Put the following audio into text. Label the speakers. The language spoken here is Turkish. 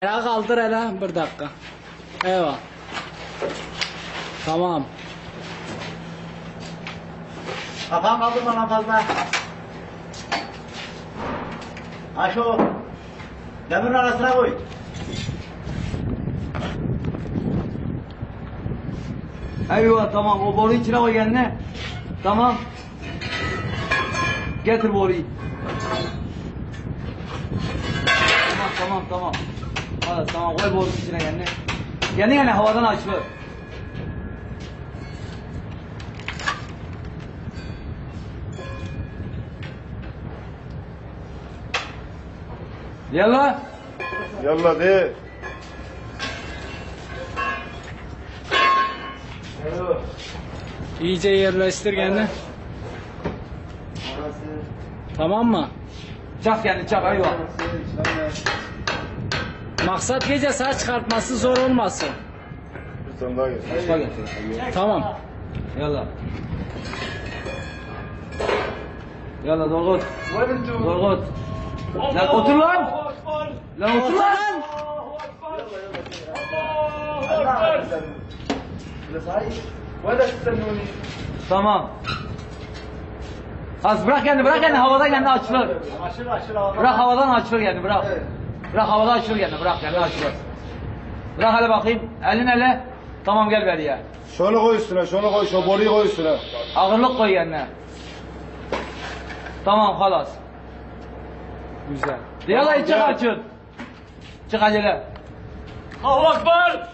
Speaker 1: Ayağa kaldır hele bir dakika. Eyvah. Tamam.
Speaker 2: Kafam kaldırma lan fazla. Aşo. Demirin arasına koy.
Speaker 3: Eyvah tamam o boruyu içine koy kendine. Tamam. Getir boruyu. Tamam. Hadi tamam koy borunun içine kendine. Kendine havadan açılır. Yalla.
Speaker 4: Yallah de.
Speaker 1: İyice yerleştir kendini. Tamam mı?
Speaker 3: Çak kendini çak eyvah.
Speaker 1: Maksat gece saç çıkartması zor olmasın.
Speaker 4: Bir tane daha getir.
Speaker 3: Başka getir.
Speaker 1: Tamam.
Speaker 3: Yalla. Yalla Dorgut. Dorgut. Lan otur lan. Lan otur lan. Tamam. Az bırak kendini havadan kendini açılır.
Speaker 2: Aşır havadan.
Speaker 3: Bırak havadan açılır kendini bırak. Bırak havadan açılır kendini bırak kendini açılır. Bırak hele bakayım elin ele. Tamam gel beriye.
Speaker 4: Şunu koy üstüne, şunu koy, şu boruyu koy üstüne.
Speaker 3: Ağırlık koy kendine. Tamam halas.
Speaker 1: Güzel.
Speaker 3: Diyorlar
Speaker 4: Tamam,
Speaker 3: çık
Speaker 4: gel.
Speaker 3: açın. Çık acele.
Speaker 2: Allahu Ekber.